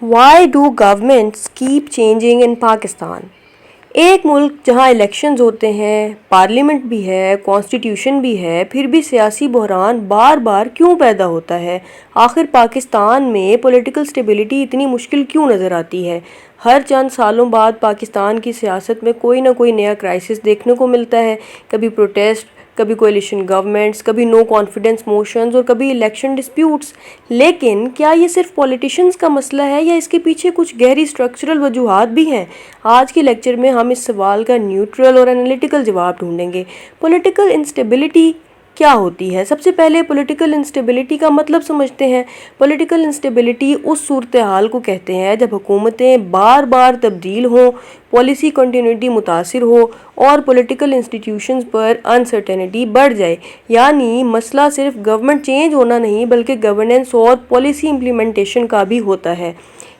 Why do governments keep changing in Pakistan? ایک ملک جہاں elections ہوتے ہیں، پارلیمنٹ بھی ہے، کانسٹیٹیوشن بھی ہے، پھر بھی سیاسی بحران بار بار کیوں پیدا ہوتا ہے؟ آخر پاکستان میں پولیٹیکل سٹیبلٹی اتنی مشکل کیوں نظر آتی ہے؟ ہر چند سالوں بعد پاکستان کی سیاست میں کوئی نہ کوئی نیا کرائسس دیکھنے کو ملتا ہے، کبھی پروٹیسٹ، کبھی کولیشن گورنمنٹس، کبھی نو کانفیڈنس موشنز اور کبھی الیکشن ڈسپیوٹس۔ لیکن کیا یہ صرف پولیٹیشنز کا مسئلہ ہے یا اس کے پیچھے کچھ گہری سٹرکچرل وجوہات بھی ہیں؟ آج کے لیکچر میں ہم اس سوال کا نیوٹرل اور انالیٹیکل جواب ڈھونڈیں گے۔ پولیٹیکل انسٹیبلٹی کیا ہوتی ہے؟ سب سے پہلے پولیٹیکل انسٹیبلٹی کا مطلب سمجھتے ہیں۔ پولیٹیکل انسٹیبلٹی اس صورتحال کو کہتے ہیں جب حکومتیں بار بار تبدیل ہوں، پالیسی کنٹینیوٹی متاثر ہو اور پولیٹیکل انسٹیٹیوشنز پر انسرٹینٹی بڑھ جائے۔ یعنی مسئلہ صرف گورنمنٹ چینج ہونا نہیں بلکہ گورننس اور پالیسی امپلیمنٹیشن کا بھی ہوتا ہے۔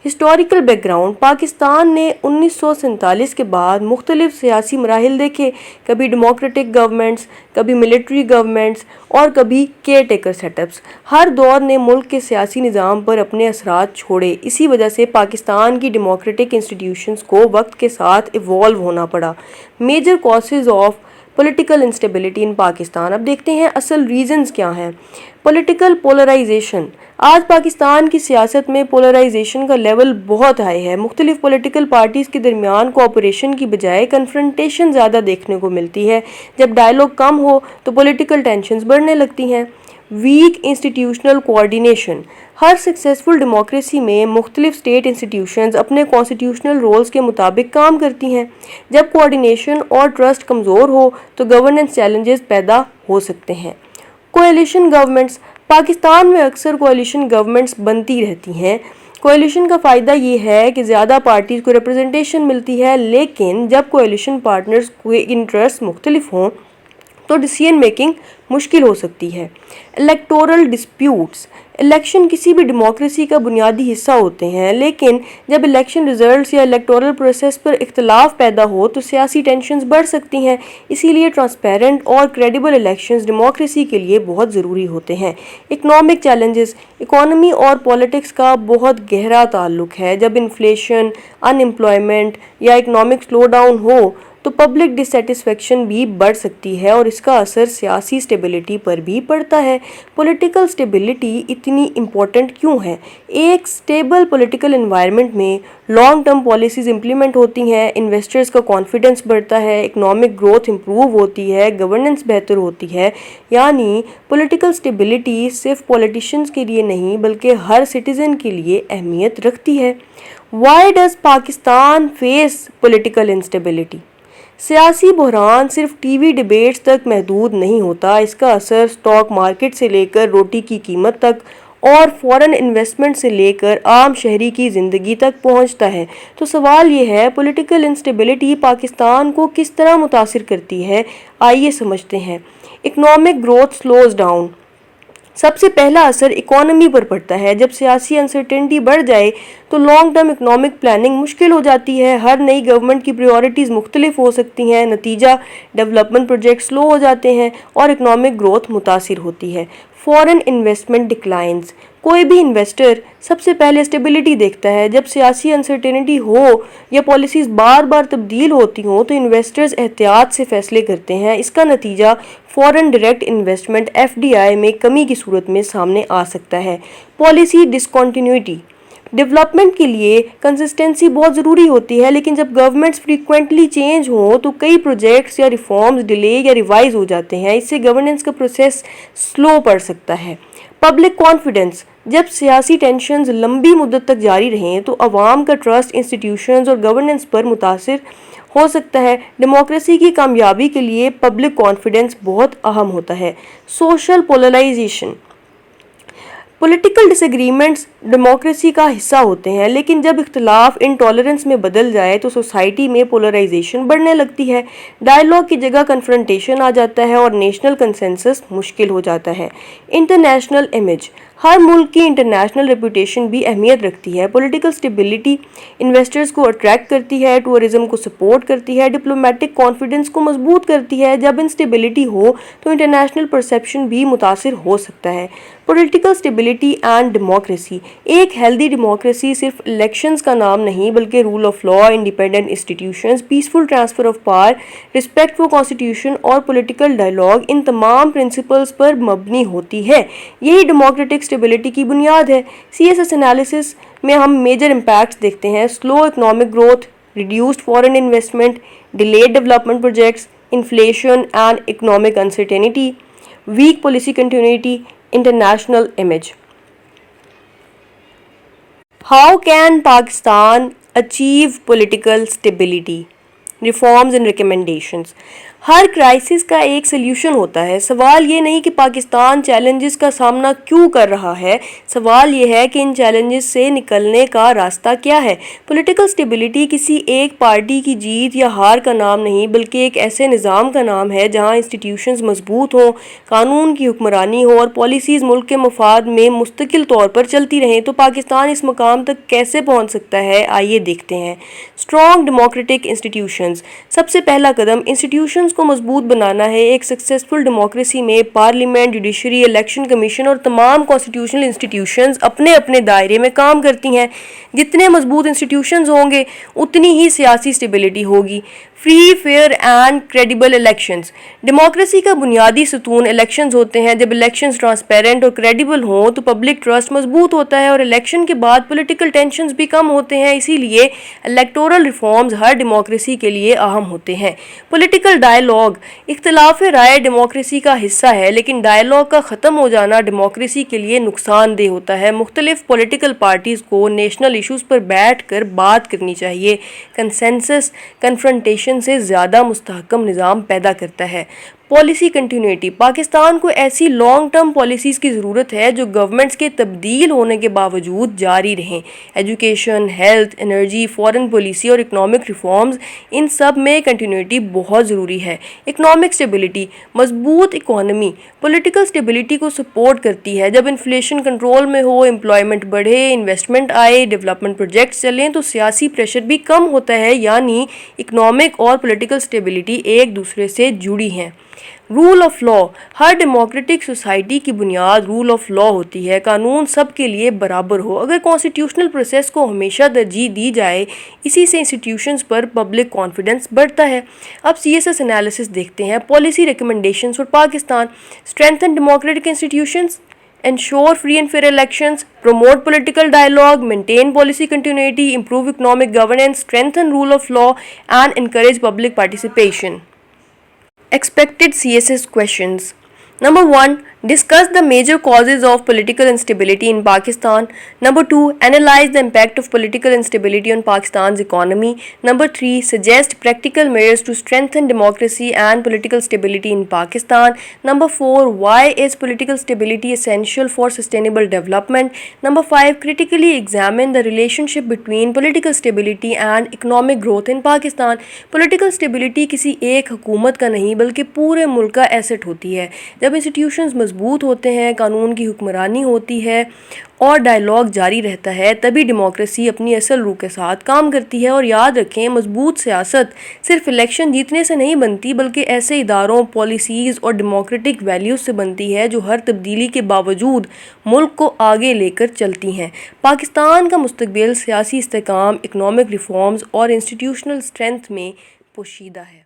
ہسٹوریکل بیک گراؤنڈ: پاکستان نے 1947 کے بعد مختلف سیاسی مراحل دیکھے، کبھی ڈیموکریٹک گورنمنٹس، کبھی ملٹری گورنمنٹس اور کبھی کیئر ٹیکر سیٹ اپس۔ ہر دور نے ملک کے سیاسی نظام پر اپنے اثرات چھوڑے، اسی وجہ سے پاکستان کی ڈیموکریٹک انسٹیٹیوشنز کو وقت کے ساتھ ایوالو ہونا پڑا۔ Major causes of political instability in Pakistan. اب دیکھتے ہیں اصل ریزنز کیا ہیں۔ پولیٹیکل پولرائزیشن: آج پاکستان کی سیاست میں پولرائزیشن کا لیول بہت ہائی ہے۔ مختلف پولیٹیکل پارٹیز کے درمیان کوآپریشن کی بجائے کنفرنٹیشن زیادہ دیکھنے کو ملتی ہے۔ جب ڈائیلاگ کم ہو تو پولیٹیکل ٹینشنز بڑھنے لگتی ہیں۔ ویک انسٹیٹیوشنل کوآرڈینیشن: ہر سکسیسفل ڈیموکریسی میں مختلف اسٹیٹ انسٹیٹیوشنز اپنے کانسٹیٹیوشنل رولز کے مطابق کام کرتی ہیں۔ جب کوآرڈینیشن اور ٹرسٹ کمزور ہو تو گورننس چیلنجز پیدا ہو سکتے ہیں۔ کولیشن گورنمنٹس: پاکستان میں اکثر کولیشن گورنمنٹس بنتی رہتی ہیں۔ کولیشن کا فائدہ یہ ہے کہ زیادہ پارٹیز کو ریپرزنٹیشن ملتی ہے، لیکن جب کولیشن پارٹنرز کے انٹرسٹ مختلف ہوں تو ڈیسیژن میکنگ مشکل ہو سکتی ہے۔ الیکٹورل ڈسپیوٹس: الیکشن کسی بھی ڈیموکریسی کا بنیادی حصہ ہوتے ہیں، لیکن جب الیکشن ریزلٹس یا الیکٹورل پروسیس پر اختلاف پیدا ہو تو سیاسی ٹینشنز بڑھ سکتی ہیں۔ اسی لیے ٹرانسپیرنٹ اور کریڈیبل الیکشنز ڈیموکریسی کے لیے بہت ضروری ہوتے ہیں۔ اکنامک چیلنجز: اکانومی اور پالیٹکس کا بہت گہرا تعلق ہے۔ جب انفلیشن، ان ایمپلائمنٹ یا اکنامک سلو ڈاؤن ہو تو پبلک ڈس سیٹسفیکشن بھی بڑھ سکتی ہے اور اس کا اثر سیاسی سٹیبلٹی پر بھی پڑتا ہے۔ پولیٹیکل سٹیبلٹی اتنی امپورٹنٹ کیوں ہے؟ ایک سٹیبل پولیٹیکل انوائرمنٹ میں لانگ ٹرم پالیسیز امپلیمنٹ ہوتی ہیں، انویسٹرز کا کانفیڈنس بڑھتا ہے، اکنامک گروتھ امپروو ہوتی ہے، گورننس بہتر ہوتی ہے۔ یعنی پولیٹیکل سٹیبلٹی صرف پولیٹیشنز کے لیے نہیں بلکہ ہر سٹیزن کے لیے اہمیت رکھتی ہے۔ Why does Pakistan face political instability? سیاسی بحران صرف ٹی وی ڈیبیٹس تک محدود نہیں ہوتا، اس کا اثر سٹاک مارکیٹ سے لے کر روٹی کی قیمت تک اور فورن انویسٹمنٹ سے لے کر عام شہری کی زندگی تک پہنچتا ہے۔ تو سوال یہ ہے، پولیٹیکل انسٹیبلٹی پاکستان کو کس طرح متاثر کرتی ہے؟ آئیے سمجھتے ہیں۔ اکنامک گروتھ سلوز ڈاؤن: سب سے پہلا اثر اکانومی پر پڑتا ہے۔ جب سیاسی انسرٹینٹی بڑھ جائے تو لانگ ٹرم اکنامک پلاننگ مشکل ہو جاتی ہے۔ ہر نئی گورنمنٹ کی پریورٹیز مختلف ہو سکتی ہیں، نتیجہ ڈیولپمنٹ پروجیکٹ سلو ہو جاتے ہیں اور اکنامک گروتھ متاثر ہوتی ہے۔ فورن انویسٹمنٹ ڈکلائنز: کوئی بھی انویسٹر سب سے پہلے اسٹیبلٹی دیکھتا ہے۔ جب سیاسی انسرٹینٹی ہو یا پالیسیز بار بار تبدیل ہوتی ہوں تو انویسٹرز احتیاط سے فیصلے کرتے ہیں۔ اس کا نتیجہ فورن ڈائریکٹ انویسٹمنٹ (FDI) میں کمی کی صورت میں سامنے آ سکتا ہے۔ پالیسی ڈسکنٹینیوٹی: ڈیولپمنٹ کے لیے کنسسٹنسی بہت ضروری ہوتی ہے، لیکن جب گورنمنٹس فریکوینٹلی چینج ہوں تو کئی پروجیکٹس یا ریفارمز ڈیلے یا ریوائز ہو جاتے ہیں۔ اس سے گورننس کا پروسیس سلو پڑ سکتا ہے۔ پبلک کانفیڈنس: جب سیاسی ٹینشنز لمبی مدت تک جاری رہیں تو عوام کا ٹرسٹ انسٹیٹیوشنز اور گورننس پر متاثر ہو سکتا ہے۔ ڈیموکریسی کی کامیابی کے لیے پبلک کانفیڈنس بہت اہم ہوتا ہے۔ سوشل پولرائزیشن: پولیٹیکل ڈس ایگریمنٹس ڈیموکریسی کا حصہ ہوتے ہیں، لیکن جب اختلاف انٹالرنس میں بدل جائے تو سوسائٹی میں پولرائزیشن بڑھنے لگتی ہے۔ ڈائیلاگ کی جگہ کنفرنٹیشن آ جاتا ہے اور نیشنل کنسنسس مشکل ہو جاتا ہے۔ انٹرنیشنل امیج: ہر ملک کی انٹرنیشنل ریپوٹیشن بھی اہمیت رکھتی ہے۔ پولیٹیکل سٹیبلٹی انویسٹرز کو اٹریکٹ کرتی ہے، ٹورزم کو سپورٹ کرتی ہے، ڈپلومیٹک کانفیڈنس کو مضبوط کرتی ہے۔ جب انسٹیبلٹی ہو تو انٹرنیشنل پرسیپشن بھی متاثر ہو سکتا ہے۔ Political stability and democracy. ایک ہیلدی ڈیموکریسی صرف الیکشنز کا نام نہیں بلکہ rule of law, independent institutions, peaceful transfer of power, respect for constitution اور پولیٹیکل ڈائیلاگ، ان تمام پرنسپلز پر مبنی ہوتی ہے. یہی ڈیموکریٹک اسٹیبلٹی کی بنیاد ہے. CSS انالیسس میں ہم میجر امپیکٹس دیکھتے ہیں: slow economic growth, reduced foreign investment, delayed development projects, inflation and economic uncertainty, weak policy continuity, international image. How can Pakistan achieve political stability? Reforms and recommendations. ہر crisis کا ایک solution ہوتا ہے. سوال یہ نہیں کہ پاکستان چیلنجز کا سامنا کیوں کر رہا ہے، سوال یہ ہے کہ ان چیلنجز سے نکلنے کا راستہ کیا ہے. پولیٹیکل سٹیبلٹی کسی ایک پارٹی کی جیت یا ہار کا نام نہیں بلکہ ایک ایسے نظام کا نام ہے جہاں انسٹیٹیوشنز مضبوط ہوں، قانون کی حکمرانی ہو اور پالیسیز ملک کے مفاد میں مستقل طور پر چلتی رہیں. تو پاکستان اس مقام تک کیسے پہنچ سکتا ہے، آئیے دیکھتے ہیں. Strong democratic institutions. سب سے پہلا قدم انسٹیٹیوشنز کو مضبوط بنانا ہے. ایک سکسیسفل ڈیموکریسی میں پارلیمنٹ، جوڈیشری، الیکشن کمیشن اور تمام کانسٹیٹیوشنل انسٹیٹیوشنز اپنے اپنے دائرے میں کام کرتی ہیں. جتنے مضبوط انسٹیٹیوشنز ہوں گے اتنی ہی سیاسی اسٹیبلٹی ہوگی. Free, fair and credible elections. Democracy کا بنیادی ستون الیکشنز ہوتے ہیں. جب الیکشنز ٹرانسپیرنٹ اور کریڈیبل ہوں تو پبلک ٹرسٹ مضبوط ہوتا ہے اور الیکشن کے بعد پولیٹیکل ٹینشنز بھی کم ہوتے ہیں. اسی لیے الیکٹورل ریفارمز ہر ڈیموکریسی کے لیے اہم ہوتے ہیں. Political dialogue. اختلاف رائے ڈیموکریسی کا حصہ ہے لیکن ڈائیلاگ کا ختم ہو جانا ڈیموکریسی کے لیے نقصان دہ ہوتا ہے. مختلف پولیٹیکل پارٹیز کو نیشنل ایشوز پر بیٹھ کر بات کرنی چاہیے. کنسنسس کنفرنٹیشن سے زیادہ مستحکم نظام پیدا کرتا ہے. Policy continuity. پاکستان کو ایسی لانگ ٹرم پالیسیز کی ضرورت ہے جو گورنمنٹس کے تبدیل ہونے کے باوجود جاری رہیں. Education, health, energy, foreign policy اور اکنامک ریفارمز، ان سب میں کنٹینیوٹی بہت ضروری ہے. Economic stability. مضبوط اکانومی پولیٹیکل اسٹیبلٹی کو سپورٹ کرتی ہے. جب انفلیشن کنٹرول میں ہو، امپلائمنٹ بڑھے، انویسٹمنٹ آئے، ڈیولپمنٹ پروجیکٹس چلیں تو سیاسی پریشر بھی کم ہوتا ہے. یعنی اکنامک اور پولیٹیکل اسٹیبلٹی ایک دوسرے سے جڑی ہیں. Rule of law. ہر ڈیموکریٹک سوسائٹی کی بنیاد رول آف لا ہوتی ہے. قانون سب کے لیے برابر ہو. اگر کانسٹیٹیوشنل پروسیس کو ہمیشہ ترجیح دی جائے، اسی سے انسٹیٹیوشنز پر پبلک کانفیڈنس بڑھتا ہے. اب CSS انالیسس دیکھتے ہیں. Policy recommendations for Pakistan. Strengthen democratic institutions, ensure free and fair elections, promote political dialogue, maintain policy continuity, improve economic governance, strengthen rule of law, and encourage public participation. Expected CSS questions. Number 1. Discuss the major causes of political instability in Pakistan. Number 2. Analyze the impact of political instability on Pakistan's economy. Number 3. Suggest practical measures to strengthen democracy and political stability in Pakistan. Number 4. Why is political stability essential for sustainable development? Number 5. Critically examine the relationship between political stability and economic growth in Pakistan. Political stability کسی ایک حکومت کا نہیں بلکہ پورے ملک کا asset ہوتی ہے. جب انسٹیٹیوشنز مضبوط ہوتے ہیں، قانون کی حکمرانی ہوتی ہے اور ڈائیلاگ جاری رہتا ہے، تبھی ڈیموکریسی اپنی اصل روح کے ساتھ کام کرتی ہے. اور یاد رکھیں، مضبوط سیاست صرف الیکشن جیتنے سے نہیں بنتی بلکہ ایسے اداروں، پالیسیز اور ڈیموکریٹک ویلیوز سے بنتی ہے جو ہر تبدیلی کے باوجود ملک کو آگے لے کر چلتی ہیں. پاکستان کا مستقبل سیاسی استحکام، اکنامک ریفارمز اور انسٹیٹیوشنل اسٹرینتھ میں پوشیدہ ہے.